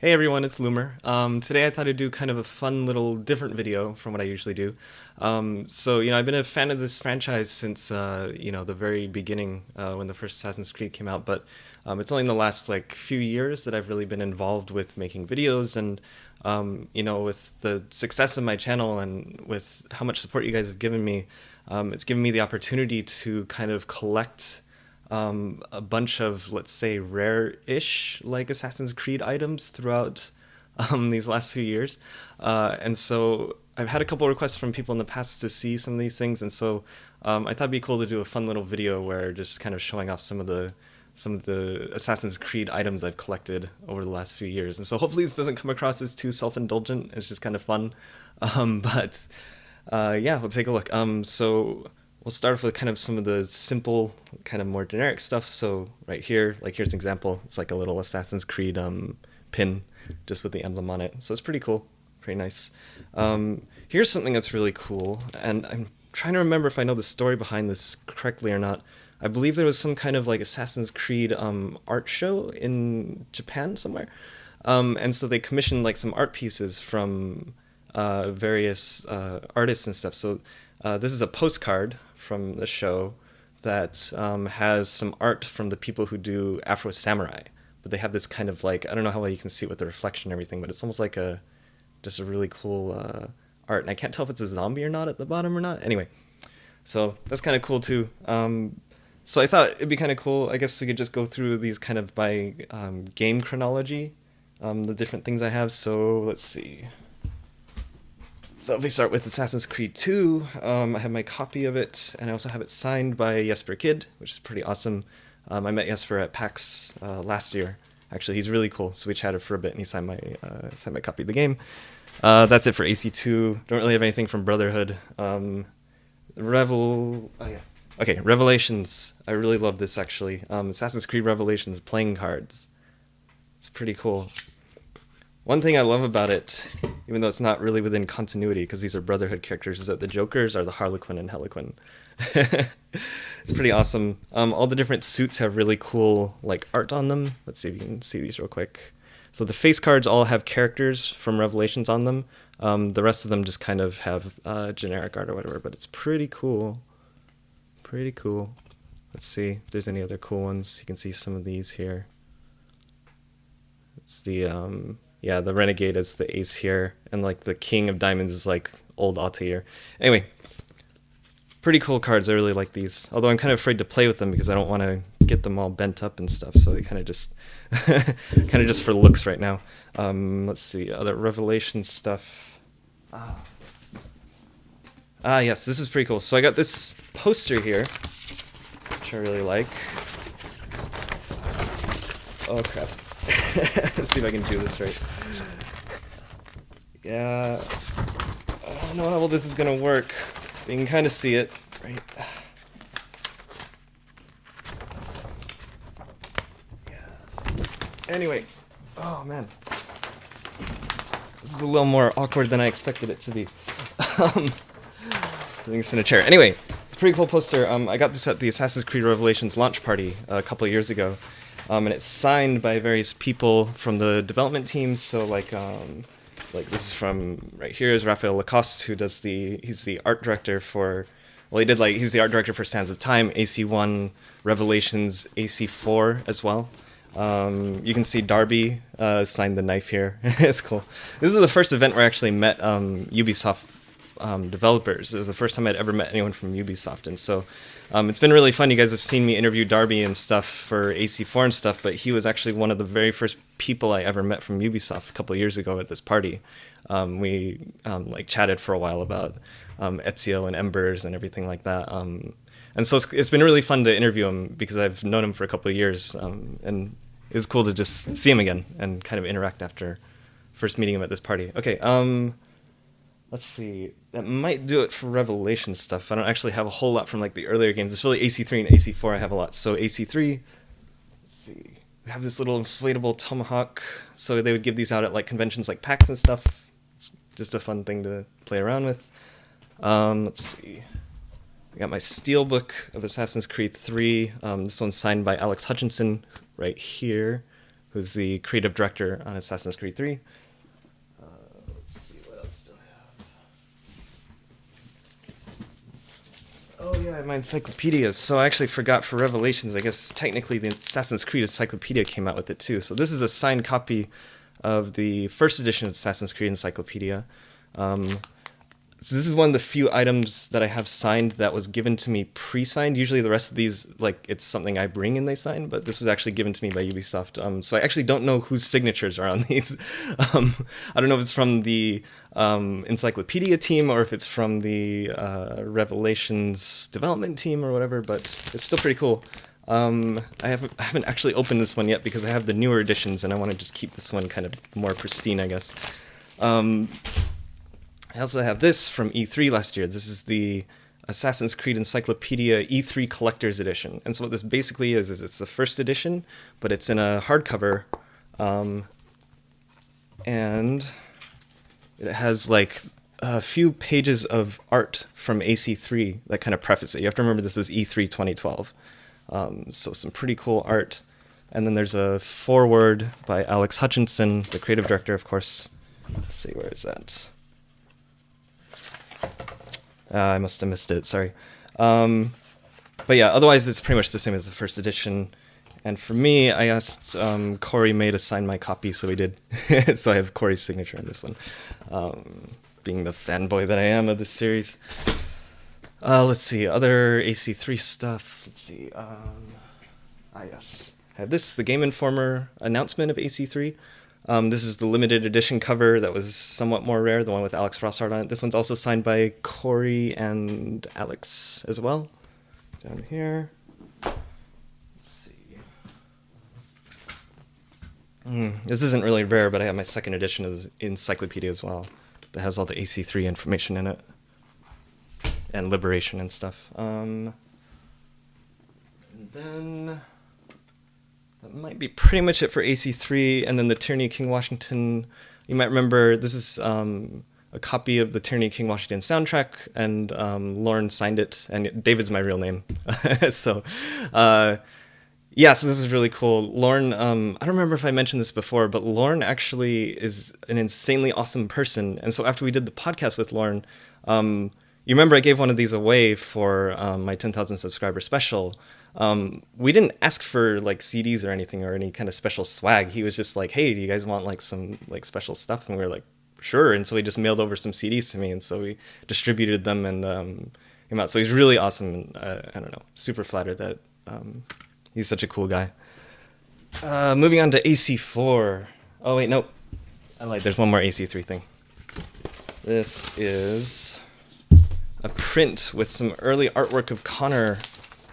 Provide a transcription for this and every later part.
Hey everyone, it's Loomer. Today I thought I'd do kind of a fun little different video from what I usually do. I've been a fan of this franchise since, the very beginning when the first Assassin's Creed came out, but it's only in the last like few years that I've really been involved with making videos and, with the success of my channel and with how much support you guys have given me, it's given me the opportunity to kind of collect a bunch of, let's say, rare-ish like Assassin's Creed items throughout these last few years. And so I've had a couple requests from people in the past to see some of these things, and so I thought it'd be cool to do a fun little video where just kind of showing off some of the Assassin's Creed items I've collected over the last few years. And so hopefully this doesn't come across as too self-indulgent. It's just kind of fun. But we'll take a look. So we'll start off with kind of some of the simple, kind of more generic stuff. So right here, like here's an example. It's like a little Assassin's Creed pin, just with the emblem on it. So it's pretty cool, pretty nice. Here's something that's really cool, and I'm trying to remember if I know the story behind this correctly or not. I believe there was some kind of like Assassin's Creed art show in Japan somewhere, and so they commissioned like some art pieces from various artists and stuff. So this is a postcard from the show that has some art from the people who do Afro Samurai. But they have this kind of like, I don't know how well you can see it with the reflection and everything, but it's almost like just a really cool art. And I can't tell if it's a zombie or not at the bottom or not. Anyway, so that's kind of cool too. So I thought it'd be kind of cool. I guess we could just go through these kind of by game chronology, the different things I have. So let's see. So if we start with Assassin's Creed 2, I have my copy of it, and I also have it signed by Jesper Kid, which is pretty awesome. I met Jesper at PAX last year. Actually, he's really cool, so we chatted for a bit, and he signed my copy of the game. That's it for AC2. Don't really have anything from Brotherhood. Revelations. I really love this, actually. Assassin's Creed Revelations playing cards. It's pretty cool. One thing I love about it, even though it's not really within continuity, because these are Brotherhood characters, is that the Jokers are the Harlequin and Heliquin. It's pretty awesome. All the different suits have really cool like art on them. Let's see if you can see these real quick. So the face cards all have characters from Revelations on them. The rest of them just kind of have generic art or whatever, but it's pretty cool. Pretty cool. Let's see if there's any other cool ones. You can see some of these here. It's the the Renegade is the ace here, and like the King of Diamonds is like old Altair. Anyway, pretty cool cards. I really like these. Although I'm kind of afraid to play with them because I don't want to get them all bent up and stuff. So they kind of just, kind of just for looks right now. Let's see other Revelation stuff. Yes, this is pretty cool. So I got this poster here, which I really like. Oh crap. Let's see if I can do this right. Yeah, I don't know how well this is gonna work. You can kind of see it, right? Yeah. Anyway, oh man, this is a little more awkward than I expected it to be. Putting this in a chair. Anyway, it's a pretty cool poster. I got this at the Assassin's Creed Revelations launch party a couple of years ago. And it's signed by various people from the development teams. So like this is from right here is Raphael Lacoste, who does he's the art director for, he's the art director for Sands of Time, AC1, Revelations, AC4 as well. You can see Darby signed the knife here. It's cool. This is the first event where I actually met Ubisoft developers. It was the first time I'd ever met anyone from Ubisoft, and so it's been really fun. You guys have seen me interview Darby and stuff for AC4 and stuff, but he was actually one of the very first people I ever met from Ubisoft a couple of years ago at this party. We chatted for a while about Ezio and Embers and everything like that. And so it's been really fun to interview him because I've known him for a couple of years, and it was cool to just see him again and kind of interact after first meeting him at this party. Okay, let's see. That might do it for Revelation stuff. I don't actually have a whole lot from like the earlier games. It's really AC3 and AC4 I have a lot. So AC3, let's see. We have this little inflatable tomahawk. So they would give these out at like conventions like PAX and stuff. It's just a fun thing to play around with. Let's see. I got my Steelbook of Assassin's Creed 3. This one's signed by Alex Hutchinson right here. who's the creative director on Assassin's Creed 3. Let's see, what else do I have? Oh yeah, my encyclopedia. So I actually forgot for Revelations, I guess technically the Assassin's Creed Encyclopedia came out with it too. So this is a signed copy of the first edition of Assassin's Creed Encyclopedia. So this is one of the few items that I have signed that was given to me pre-signed. Usually the rest of these, like, it's something I bring and they sign, but this was actually given to me by Ubisoft. So I actually don't know whose signatures are on these. I don't know if it's from the Encyclopedia team or if it's from the Revelations development team or whatever, but it's still pretty cool. I haven't actually opened this one yet because I have the newer editions and I want to just keep this one kind of more pristine, I guess. I also have this from E3 last year. This is the Assassin's Creed Encyclopedia E3 Collector's Edition. And so what this basically is it's the first edition, but it's in a hardcover. And it has like a few pages of art from AC3 that kind of preface it. You have to remember this was E3 2012. So some pretty cool art. And then there's a foreword by Alex Hutchinson, the creative director, of course. Let's see, where is that? I must have missed it, sorry. But yeah, otherwise it's pretty much the same as the first edition. And for me, I asked Corey May to sign my copy, so he did. So I have Corey's signature on this one, being the fanboy that I am of this series. Let's see, other AC3 stuff. Let's see. Yes. I have this, the Game Informer announcement of AC3. This is the limited edition cover that was somewhat more rare, the one with Alex Rossard on it. This one's also signed by Corey and Alex as well. Down here. Let's see. This isn't really rare, but I have my second edition of the Encyclopedia as well that has all the AC3 information in it. And Liberation and stuff. And then that might be pretty much it for AC3, and then the Tyranny of King Washington. You might remember this is a copy of the Tyranny of King Washington soundtrack, and Lauren signed it, and David's my real name. So, yeah, so this is really cool. Lauren, I don't remember if I mentioned this before, but Lauren actually is an insanely awesome person, and so after we did the podcast with Lauren, you remember I gave one of these away for my 10,000 subscriber special. We didn't ask for like CDs or anything or any kind of special swag. He was just like, hey, do you guys want like some like special stuff? And we were like, sure. And so he just mailed over some CDs to me, and so we distributed them and came out. So he's really awesome. And, I don't know, super flattered that he's such a cool guy. Moving on to AC4. Oh wait, nope. I lied. There's one more AC3 thing. This is a print with some early artwork of Connor.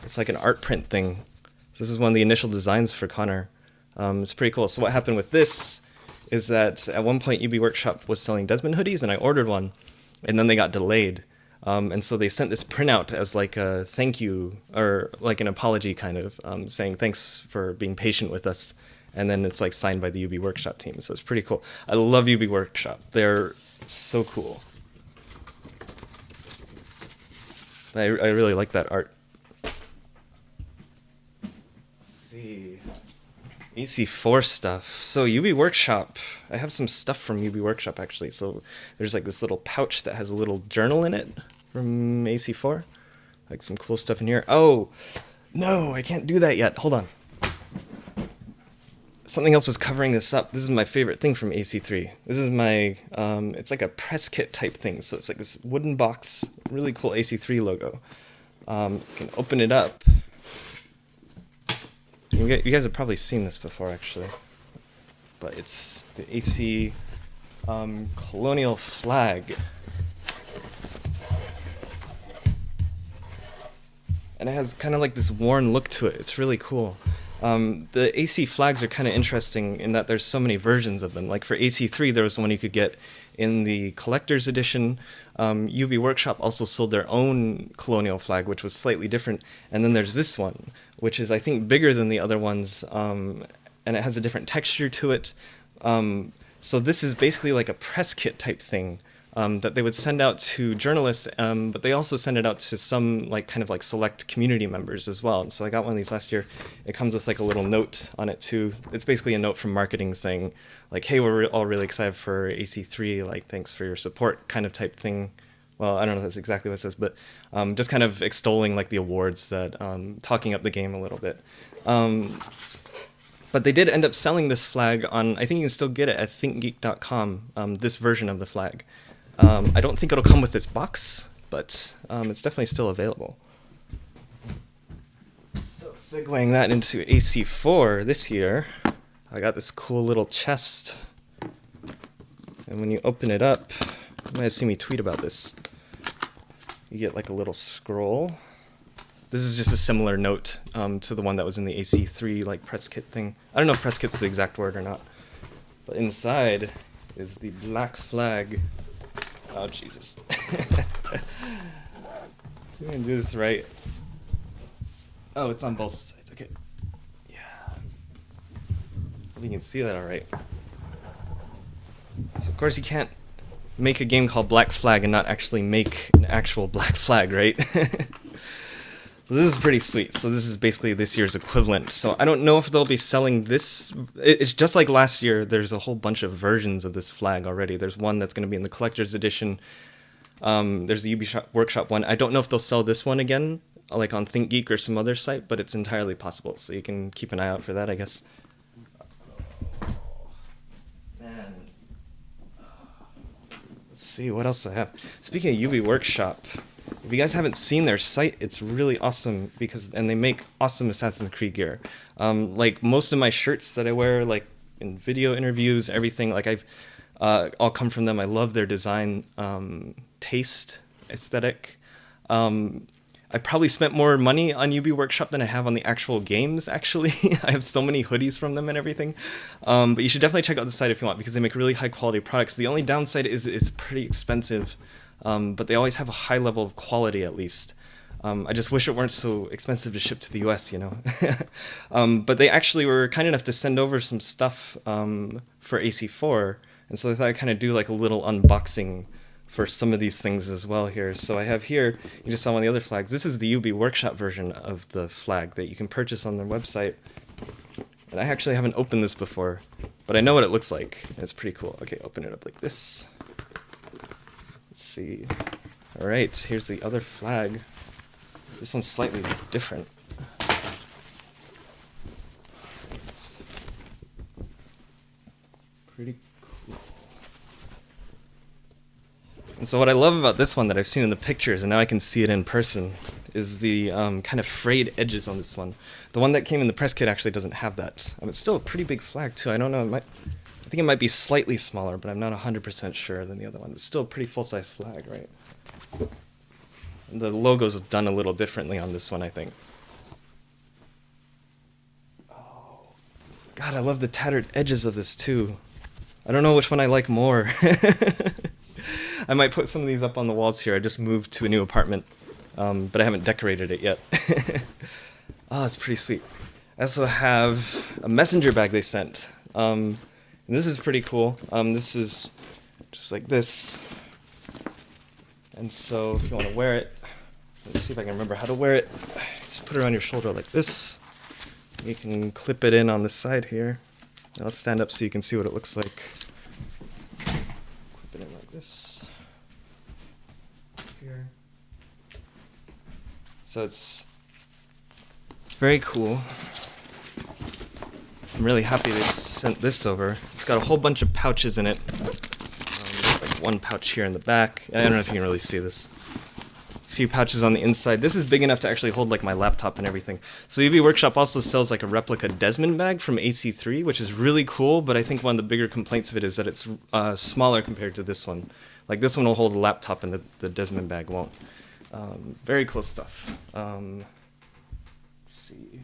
It's like an art print thing. So this is one of the initial designs for Connor. It's pretty cool. So what happened with this is that at one point UB Workshop was selling Desmond hoodies, and I ordered one, and then they got delayed. And so they sent this printout as like a thank you, or like an apology kind of, saying thanks for being patient with us. And then it's like signed by the UB Workshop team. So it's pretty cool. I love UB Workshop. They're so cool. I really like that art. AC4 stuff. So UB Workshop, I have some stuff from UB Workshop actually. So there's like this little pouch that has a little journal in it from AC4. Like some cool stuff in here. Oh, no, I can't do that yet. Hold on. Something else was covering this up. This is my favorite thing from AC3. This is my, it's like a press kit type thing. So it's like this wooden box, really cool AC3 logo. You can open it up. You guys have probably seen this before, actually. But it's the AC Colonial Flag. And it has kind of like this worn look to it. It's really cool. The AC flags are kind of interesting in that there's so many versions of them. Like for AC3, there was one you could get in the collector's edition. UB Workshop also sold their own Colonial Flag, which was slightly different. And then there's this one, which is, I think, bigger than the other ones, and it has a different texture to it. So this is basically like a press kit type thing. that they would send out to journalists, but they also send it out to some kind of select community members as well. And so I got one of these last year. It comes with like a little note on it too. It's basically a note from marketing saying like, hey, we're all really excited for AC3, like thanks for your support kind of type thing. Well, I don't know if that's exactly what it says, but just kind of extolling like the awards that, talking up the game a little bit. But they did end up selling this flag on, I think you can still get it at thinkgeek.com, this version of the flag. I don't think it'll come with this box, but it's definitely still available. So segueing that into AC4 this year, I got this cool little chest. And when you open it up, you might have seen me tweet about this. You get like a little scroll. This is just a similar note to the one that was in the AC3 like press kit thing. I don't know if press kit's the exact word or not. But inside is the black flag. Oh, Jesus. I'm gonna do this right. Oh, it's on both sides. Okay. Yeah. Hope you can see that all right. So, of course, you can't make a game called Black Flag and not actually make an actual black flag, right? So this is pretty sweet. So this is basically this year's equivalent. So I don't know if they'll be selling this. It's just like last year. There's a whole bunch of versions of this flag already. There's one that's going to be in the collector's edition. There's the Ubisoft Workshop one. I don't know if they'll sell this one again, like on ThinkGeek or some other site, but it's entirely possible. So you can keep an eye out for that, I guess. Man. Let's see, what else do I have? Speaking of Ubi Workshop, if you guys haven't seen their site, it's really awesome and they make awesome Assassin's Creed gear. Like most of my shirts that I wear, like in video interviews, everything, like I've all come from them. I love their design, taste, aesthetic. I probably spent more money on UB Workshop than I have on the actual games, actually. I have so many hoodies from them and everything. But you should definitely check out the site if you want, because they make really high quality products. The only downside is it's pretty expensive. But they always have a high level of quality, at least. I just wish it weren't so expensive to ship to the US, you know. But they actually were kind enough to send over some stuff for AC4, and so I thought I'd kind of do like a little unboxing for some of these things as well here. So I have here, you just saw one of the other flags. This is the UB Workshop version of the flag that you can purchase on their website. And I actually haven't opened this before, but I know what it looks like. It's pretty cool. Okay, open it up like this. See. All right, here's the other flag. This one's slightly different. Pretty cool. And so what I love about this one that I've seen in the pictures, and now I can see it in person, is the kind of frayed edges on this one. The one that came in the press kit actually doesn't have that. It's still a pretty big flag too. I don't know, I think it might be slightly smaller, but I'm not 100% sure than the other one. It's still a pretty full-size flag, right? And the logo's done a little differently on this one, I think. Oh, God, I love the tattered edges of this, too. I don't know which one I like more. I might put some of these up on the walls here. I just moved to a new apartment, but I haven't decorated it yet. Oh, it's pretty sweet. I also have a messenger bag they sent. And this is pretty cool. This is just like this. And so if you want to wear it, let's see if I can remember how to wear it. Just put it on your shoulder like this. You can clip it in on the side here. Now let's stand up so you can see what it looks like. Clip it in like this. Here. So it's very cool. I'm really happy they sent this over. It's got a whole bunch of pouches in it. There's like one pouch here in the back. I don't know if you can really see this. A few pouches on the inside. This is big enough to actually hold like my laptop and everything. So UB Workshop also sells like a replica Desmond bag from AC3, which is really cool, but I think one of the bigger complaints of it is that it's smaller compared to this one. Like this one will hold a laptop and the Desmond bag won't. Very cool stuff. Let's see.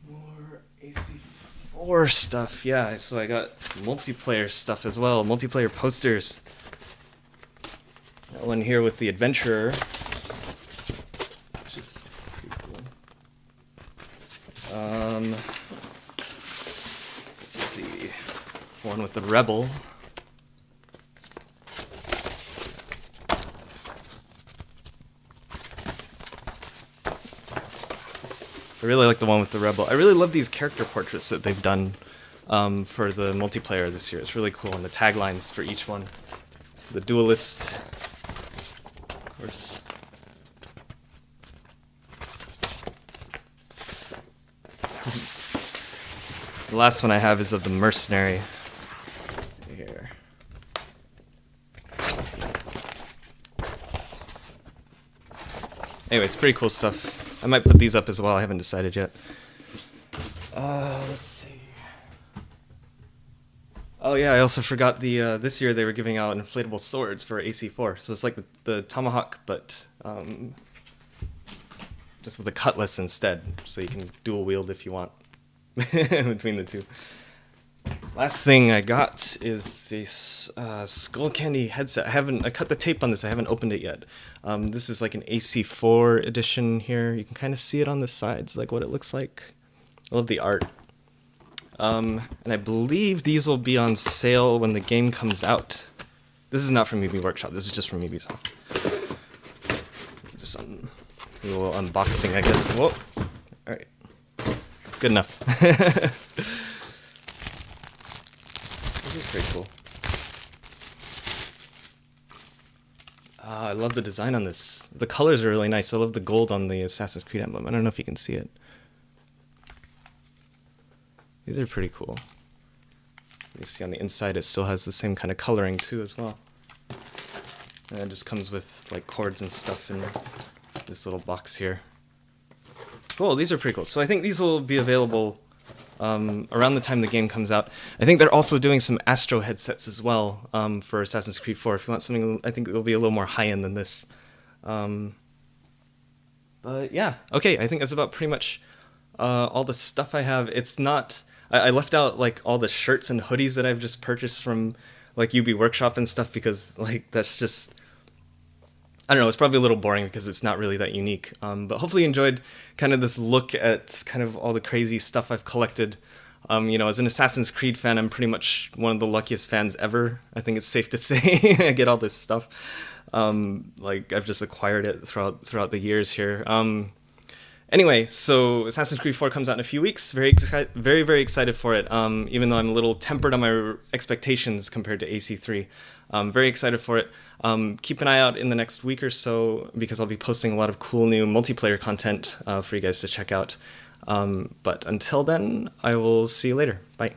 More AC4 stuff, yeah. So I got multiplayer stuff as well, multiplayer posters. Got one here with the Adventurer, which is pretty cool. Let's see, one with the Rebel. I really like the one with the rebel. I really love these character portraits that they've done for the multiplayer this year. It's really cool, and the taglines for each one. The duelist, of course. The last one I have is of the mercenary. Here. Anyway, it's pretty cool stuff. I might put these up as well. I haven't decided yet. Let's see. Oh yeah, I also forgot the this year they were giving out inflatable swords for AC4. So it's like the tomahawk, but just with a cutlass instead, so you can dual wield if you want between the two. Last thing I got is this Skullcandy headset. I cut the tape on this. I haven't opened it yet. This is like an AC4 edition here. You can kind of see it on the sides, like what it looks like. I love the art. And I believe these will be on sale when the game comes out. This is not from Maybe Workshop. This is just from Ubisoft. Just a little unboxing, I guess. Whoa. All right. Good enough. This is pretty cool. I love the design on this. The colors are really nice. I love the gold on the Assassin's Creed emblem. I don't know if you can see it. These are pretty cool. You see on the inside it still has the same kind of coloring too as well. And it just comes with like cords and stuff in this little box here. Cool, these are pretty cool. So I think these will be available around the time the game comes out. I think they're also doing some Astro headsets as well for Assassin's Creed 4. If you want something, I think it'll be a little more high-end than this. But yeah, okay, I think that's about pretty much all the stuff I have. It's not... I left out like all the shirts and hoodies that I've just purchased from like UB Workshop and stuff because like that's just... I don't know, it's probably a little boring because it's not really that unique. But hopefully you enjoyed kind of this look at kind of all the crazy stuff I've collected. You know, as an Assassin's Creed fan, I'm pretty much one of the luckiest fans ever. I think it's safe to say I get all this stuff. Like I've just acquired it throughout the years here. Anyway, so Assassin's Creed 4 comes out in a few weeks. Very, very excited for it. Even though I'm a little tempered on my expectations compared to AC3. Very excited for it. Keep an eye out in the next week or so because I'll be posting a lot of cool new multiplayer content for you guys to check out. But until then, I will see you later. Bye.